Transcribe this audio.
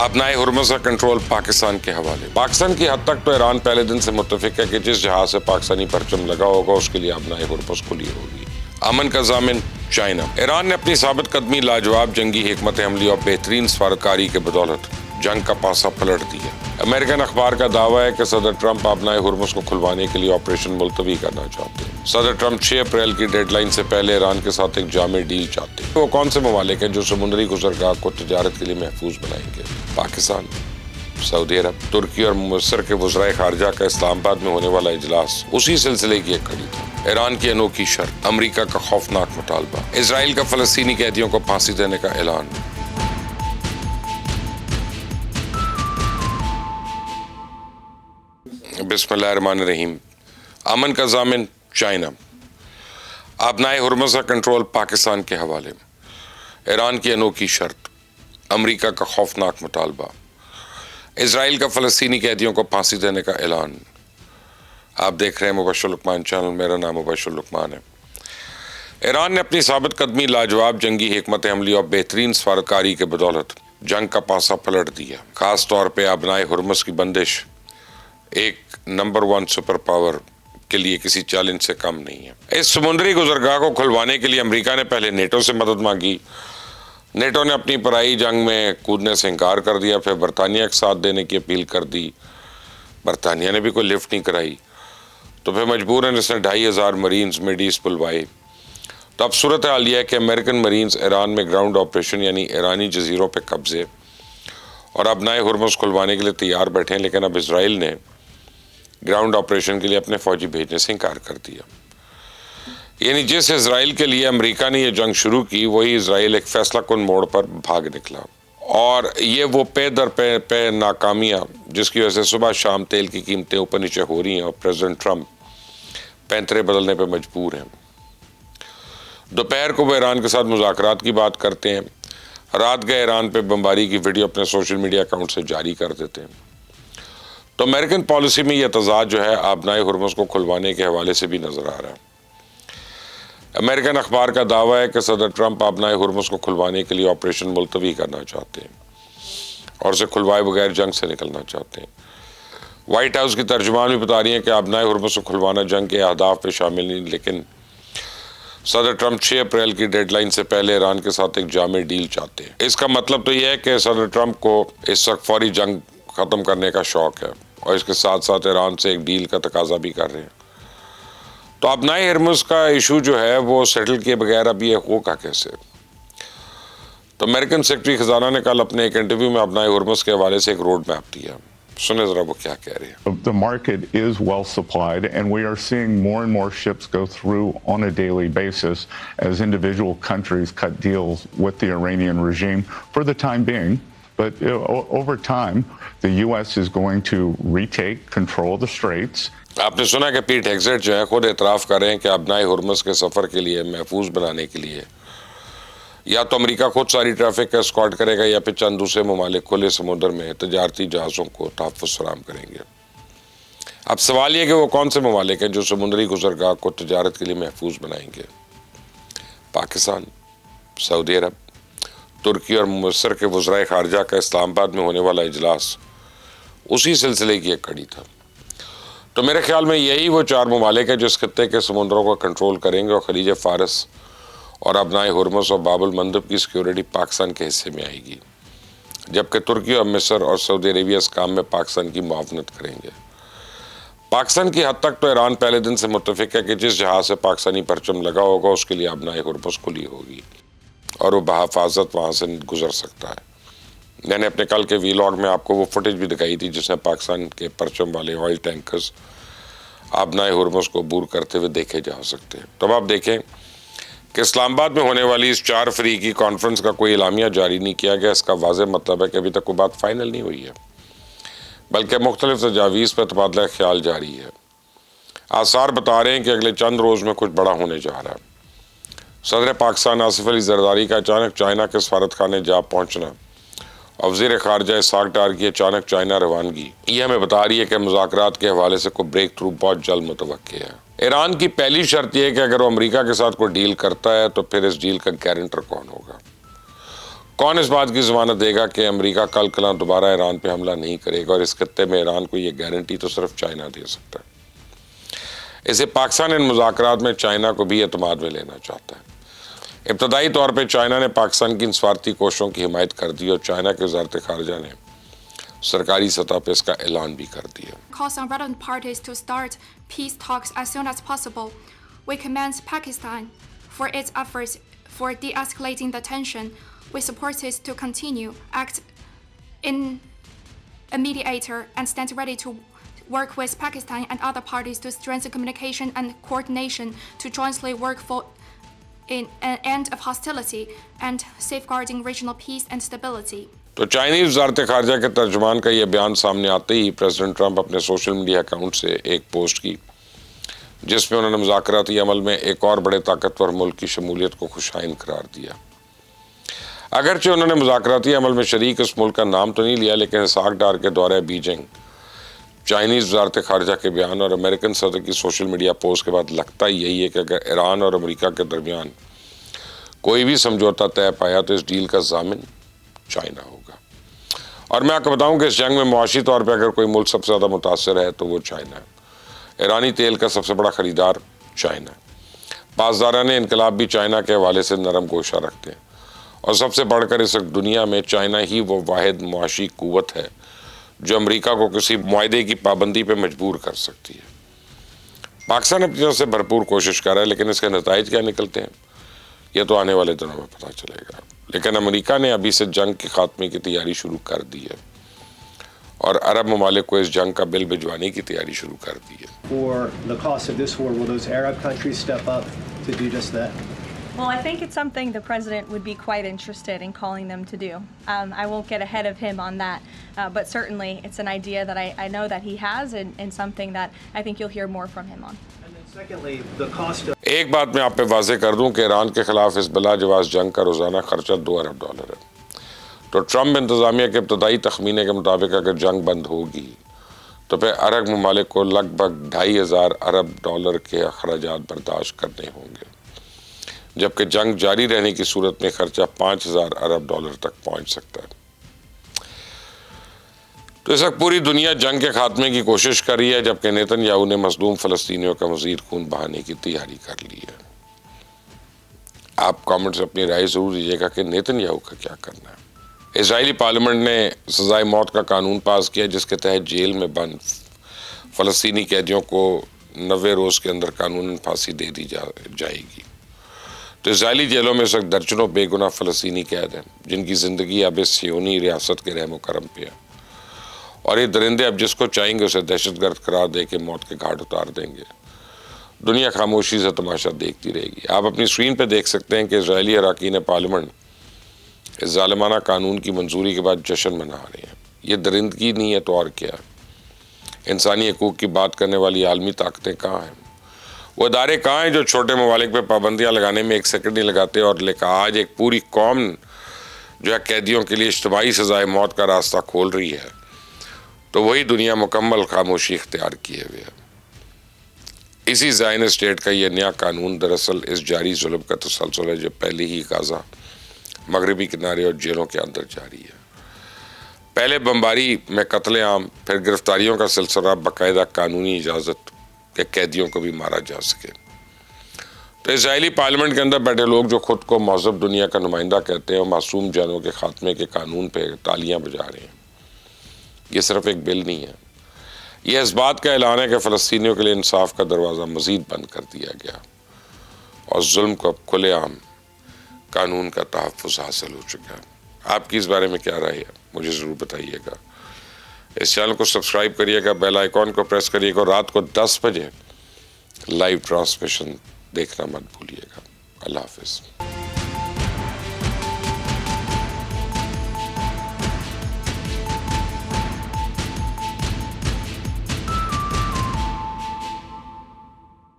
آبنائے ہرمز کا کنٹرول پاکستان کے حوالے۔ پاکستان کی حد تک تو ایران پہلے دن سے متفق ہے کہ جس جہاز سے پاکستانی پرچم لگا ہوگا اس کے لیے آبنائے ہرمز کھلی ہوگی۔ امن کا ضامن چائنا۔ ایران نے اپنی ثابت قدمی، لاجواب جنگی حکمت عملی اور بہترین سفارتکاری کے بدولت جنگ کا پاسا پلٹ دیا۔ امریکن اخبار کا دعویٰ ہے کہ صدر ٹرمپ آبنائے ہرمز کو کھلوانے کے لیے آپریشن ملتوی کرنا چاہتے ہیں۔ صدر ٹرمپ 6 اپریل کی ڈیڈ لائن سے پہلے ایران کے ساتھ ایک جامع ڈیل چاہتے ہیں۔ وہ کون سے ممالک ہیں جو سمندری گزرگاہ کو تجارت کے لیے محفوظ بنائیں گے؟ پاکستان، سعودی عرب، ترکی اور مصر کے وزرائے خارجہ کا اسلام آباد میں ہونے والا اجلاس اسی سلسلے کی ایک کڑی تھا۔ ایران کی انوکھی شرط، امریکہ کا خوفناک مطالبہ، اسرائیل کا فلسطینی قیدیوں کو پھانسی دینے کا اعلان۔ بسم اللہ الرحمن الرحیم۔ امن کا ضامن چائنا۔ آبنائے ہرمز کا کنٹرول پاکستان کے حوالے۔ ایران کی انوکھی شرط، امریکہ کا خوفناک مطالبہ، اسرائیل کا فلسطینی قیدیوں کو پھانسی دینے کا اعلان۔ آپ دیکھ رہے ہیں مبشر لقمان چینل، میرا نام مبشر لقمان ہے۔ ایران نے اپنی ثابت قدمی، لاجواب جنگی حکمت عملی اور بہترین سفارتکاری کے بدولت جنگ کا پاسا پلٹ دیا۔ خاص طور پہ آبنائے ہرمز کی بندش ایک نمبر 1 سپر پاور کے لیے کسی چیلنج سے کم نہیں ہے۔ اس سمندری گزرگاہ کو کھلوانے کے لیے امریکہ نے پہلے نیٹو سے مدد مانگی۔ نیٹو نے اپنی پرائی جنگ میں کودنے سے انکار کر دیا، پھر برطانیہ کے ساتھ دینے کی اپیل کر دی۔ برطانیہ نے بھی کوئی لفٹ نہیں کرائی، تو پھر مجبوراً اس نے 2500 مرینز مڈ ایسٹ بلوائے۔ تو اب صورتحال یہ ہے کہ امریکن مرینز ایران میں گراؤنڈ آپریشن یعنی ایرانی جزیروں پہ قبضے اور آبنائے ہرمز کھلوانے کے لیے تیار بیٹھے ہیں، لیکن اب اسرائیل نے گراؤنڈ آپریشن کے لیے اپنے فوجی بھیجنے سے انکار کر دیا۔ یعنی جس اسرائیل کے لیے امریکہ نے یہ جنگ شروع کی، وہی اسرائیل ایک فیصلہ کن موڑ پر بھاگ نکلا، اور یہ وہ پے در پہ ناکامیاں جس کی وجہ سے صبح شام تیل کی قیمتیں اوپر نیچے ہو رہی ہیں اور پریزیڈنٹ ٹرمپ پینترے بدلنے پہ مجبور ہیں۔ دوپہر کو وہ ایران کے ساتھ مذاکرات کی بات کرتے ہیں، رات گئے ایران پہ بمباری کی ویڈیو اپنے سوشل میڈیا اکاؤنٹ سے جاری کر دیتے ہیں۔ تو امریکن پالیسی میں یہ تضاد جو ہے آبنائے ہرمز کو کھلوانے کے حوالے سے بھی نظر آ رہا ہے۔ امریکن اخبار کا دعویٰ ہے کہ صدر ٹرمپ آبنائے ہرمز کو کھلوانے کے لیے آپریشن ملتوی کرنا چاہتے ہیں اور اسے کھلوائے بغیر جنگ سے نکلنا چاہتے ہیں۔ وائٹ ہاؤس کی ترجمان بھی بتا رہی ہیں کہ آبنائے ہرمز کو کھلوانا جنگ کے اہداف پہ شامل نہیں، لیکن صدر ٹرمپ 6 اپریل کی ڈیڈ لائن سے پہلے ایران کے ساتھ ایک جامع ڈیل چاہتے ہیں۔ اس کا مطلب تو یہ ہے کہ صدر ٹرمپ کو اس وقت فوری جنگ ختم کرنے کا شوق ہے اور اس کے ساتھ ساتھ ایران سے ایک ڈیل کا تقاضا بھی کر رہے ہیں۔ تو آبنائے ہرمز کا ایشو جو ہے وہ سیٹل کیے بغیر اب یہ ہوگا کیسے؟ تو امریکن سیکرٹری خزانہ نے کل اپنے ایک انٹرویو میں آبنائے ہرمز کے حوالے سے ایک روڈ میپ دیا۔ سنیں ذرا وہ کیا کہہ رہے ہیں۔ The market is well supplied, and we are seeing more and more ships go through on a daily basis as individual countries cut deals with the Iranian regime for the time being. But over time, the U.S. is going to retake control of the straits. آپ نے سنا کہ پیٹ ہیگزیٹ جو ہے خود اعتراف کر رہے ہیں کہ آبنائے ہرمز کے سفر کے لیے محفوظ بنانے کے لیے یا تو امریکہ خود ساری ٹریفک کا اسکارٹ کرے گا یا پھر چند دوسرے ممالک کھلے سمندر میں تجارتی جہازوں کو تحفظ فراہم کریں گے۔ اب سوال یہ کہ وہ کون سے ممالک ہیں جو سمندری گزرگاہ کو تجارت کے لیے محفوظ بنائیں گے؟ پاکستان، سعودی عرب، ترکی اور مصر کے وزرائے خارجہ کا اسلام آباد میں ہونے والا اجلاس اسی سلسلے کی ایک کڑی تھا۔ تو میرے خیال میں یہی وہ 4 ممالک ہیں جو اس خطے کے سمندروں کو کنٹرول کریں گے اور خلیج فارس اور آبنائے ہرمز اور باب المندب کی سیکیورٹی پاکستان کے حصے میں آئے گی، جبکہ ترکی اور مصر اور سعودی عربیہ اس کام میں پاکستان کی معاونت کریں گے۔ پاکستان کی حد تک تو ایران پہلے دن سے متفق ہے کہ جس جہاز سے پاکستانی پرچم لگا ہوگا اس کے لیے آبنائے ہرمز کھلی ہوگی اور وہ بحفاظت وہاں سے گزر سکتا ہے۔ میں نے اپنے کل کے ویلاگ میں آپ کو وہ فوٹیج بھی دکھائی تھی جس میں پاکستان کے پرچم والے آئل ٹینکرز آبنائے ہرمز کو عبور کرتے ہوئے دیکھے جا سکتے ہیں۔ تو اب آپ دیکھیں کہ اسلام آباد میں ہونے والی اس 4 فریقی کانفرنس کا کوئی اعلامیہ جاری نہیں کیا گیا۔ اس کا واضح مطلب ہے کہ ابھی تک کوئی بات فائنل نہیں ہوئی ہے، بلکہ مختلف تجاویز پر تبادلہ خیال جاری ہے۔ آثار بتا رہے ہیں کہ اگلے چند روز میں کچھ بڑا ہونے جا رہا ہے۔ صدر پاکستان آصف علی زرداری کا اچانک چائنا کے سفارت خانے جا پہنچنا اور وزیر خارجہ اسحاق ڈار کی اچانک چائنا روانگی، یہ ہمیں بتا رہی ہے کہ مذاکرات کے حوالے سے کوئی بریک تھرو بہت جلد متوقع ہے۔ ایران کی پہلی شرط یہ ہے کہ اگر وہ امریکہ کے ساتھ کوئی ڈیل کرتا ہے تو پھر اس ڈیل کا گارنٹر کون ہوگا، کون اس بات کی ضمانت دے گا کہ امریکہ کل کلاں دوبارہ ایران پہ حملہ نہیں کرے گا، اور اس خطے میں ایران کو یہ گارنٹی تو صرف چائنا دے سکتا ہے۔ اسے پاکستان ان مذاکرات میں چائنا کو بھی اعتماد میں لینا چاہتا ہے۔ ابتدائی طور پہ چائنا نے پاکستان کی انسفارتی کوششوں کی حمایت کر دی، اور چائنا کے وزارت خارجہ نے سرکاری سطح پہ اس کا اعلان بھی کر دیا۔ Calls on relevant parties to start peace talks as soon as possible. We commend Pakistan for its efforts for de-escalating the tension. We support it to continue act in a mediator and stand ready to work with Pakistan and other parties to strengthen communication and coordination to jointly work for an end of hostility and safeguarding regional peace and stability. تو Chinese وزارت خارجہ کے ترجمان کا یہ بیان سامنے آتے ہی پریزیڈنٹ ٹرمپ اپنے سوشل میڈیا اکاؤنٹ سے ایک پوسٹ کی، جس میں انہوں نے مذاکراتی عمل میں ایک اور بڑے طاقتور ملک کی شمولیت کو خوشائن قرار دیا۔ اگرچہ انہوں نے مذاکراتی عمل میں شریک اس ملک کا نام تو نہیں لیا، لیکن اسحاق ڈار کے دورہ بیجنگ، چائنیز وزارت خارجہ کے بیان اور امریکن صدر کی سوشل میڈیا پوسٹ کے بعد لگتا ہی یہی ہے کہ اگر ایران اور امریکہ کے درمیان کوئی بھی سمجھوتا طے پایا تو اس ڈیل کا ضامن چائنا ہوگا۔ اور میں آپ کو بتاؤں کہ اس جنگ میں معاشی طور پہ اگر کوئی ملک سب سے زیادہ متاثر ہے تو وہ چائنا ہے۔ ایرانی تیل کا سب سے بڑا خریدار چائنا ہے۔ پاسداران انقلاب بھی چائنا کے حوالے سے نرم گوشہ رکھتے ہیں، اور سب سے بڑھ کر اس وقت دنیا میں چائنا ہی وہ واحد معاشی قوت ہے جو امریکہ کو کسی معاہدے کی پابندی پہ مجبور کر سکتی ہے۔ پاکستان اپنی طرف سے بھرپور کوشش کر رہا ہے، لیکن اس کے نتائج کیا نکلتے ہیں یہ تو آنے والے دنوں میں پتہ چلے گا۔ لیکن امریکہ نے ابھی سے جنگ کے خاتمے کی تیاری شروع کر دی ہے، اور عرب ممالک کو اس جنگ کا بل بھجوانے کی تیاری شروع کر دی ہے۔ For the cost of this war, will those Arab countries step up to do just that? Well, I think it's something the president would be quite interested in calling them to do. I won't get ahead of him on that, but certainly it's an idea that I know that he has, and something that I think you'll hear more from him on. And then secondly, the cost of ایک بات میں آپ پہ واضح کر دوں کہ ایران کے خلاف اس بلا جواز جنگ کا روزانہ خرچہ $2 ارب ہے۔ تو ٹرمپ انتظامیہ کے ابتدائی تخمینے کے مطابق اگر جنگ بند ہوگی تو پھر عرب ممالک کو لگ بھگ $2,500 ارب کے اخراجات برداشت کرنے ہوں گے، جبکہ جنگ جاری رہنے کی صورت میں خرچہ $5,000 ارب تک پہنچ سکتا ہے۔ تو اس وقت پوری دنیا جنگ کے خاتمے کی کوشش کر رہی ہے، جبکہ نیتن یاہو نے مظلوم فلسطینیوں کا مزید خون بہانے کی تیاری کر لی ہے۔ آپ کامنٹ سے اپنی رائے ضرور دیجیے گا کہ نیتن یاہو کا کیا کرنا ہے۔ اسرائیلی پارلیمنٹ نے سزائے موت کا قانون پاس کیا، جس کے تحت جیل میں بند فلسطینی قیدیوں کو 90 روز کے اندر قانوناً پھانسی دے دی جائے گی۔ تو اسرائیلی جیلوں میں اس وقت درجنوں بے گناہ فلسطینی قید ہیں، جن کی زندگی اب اس صہیونی ریاست کے رحم و کرم پہ ہے، اور یہ درندے اب جس کو چاہیں گے اسے دہشت گرد قرار دے کے موت کے گھاٹ اتار دیں گے۔ دنیا خاموشی سے تماشا دیکھتی رہے گی۔ آپ اپنی اسکرین پہ دیکھ سکتے ہیں کہ اسرائیلی اراکین پارلیمنٹ اس ظالمانہ قانون کی منظوری کے بعد جشن منا رہے ہیں۔ یہ درندگی نہیں ہے تو اور کیا ہے؟ انسانی حقوق کی بات کرنے والی عالمی طاقتیں کہاں ہیں؟ وہ ادارے کہاں ہیں جو چھوٹے ممالک پہ پابندیاں لگانے میں ایک سیکنڈ نہیں لگاتے، اور لیکن آج ایک پوری قوم جو ہے قیدیوں کے لیے اجتماعی سزائے موت کا راستہ کھول رہی ہے، تو وہی دنیا مکمل خاموشی اختیار کیے ہوئے ہے۔ اسی زائن اسٹیٹ کا یہ نیا قانون دراصل اس جاری ظلم کا تسلسل ہے جو پہلے ہی غزہ، مغربی کنارے اور جیلوں کے اندر جاری ہے۔ پہلے بمباری میں قتل عام، پھر گرفتاریوں کا سلسلہ، باقاعدہ قانونی اجازت کہ قیدیوں کو بھی مارا جا سکے۔ تو اسرائیلی پارلیمنٹ کے اندر بیٹھے لوگ جو خود کو مہذب دنیا کا نمائندہ کہتے ہیں اور معصوم جانوں کے خاتمے کے قانون پہ تالیاں بجا رہے ہیں۔ یہ صرف ایک بل نہیں ہے، یہ اس بات کا اعلان ہے کہ فلسطینیوں کے لیے انصاف کا دروازہ مزید بند کر دیا گیا، اور ظلم کو اب کھلے عام قانون کا تحفظ حاصل ہو چکا ہے۔ آپ کی اس بارے میں کیا رائے ہے مجھے ضرور بتائیے گا۔ اس چینل کو سبسکرائب کریے گا، بیل آئیکن کو پریس کریے گا، اور رات کو 10 بجے لائیو ٹرانسمیشن دیکھنا مت بھولیے گا۔ اللہ حافظ۔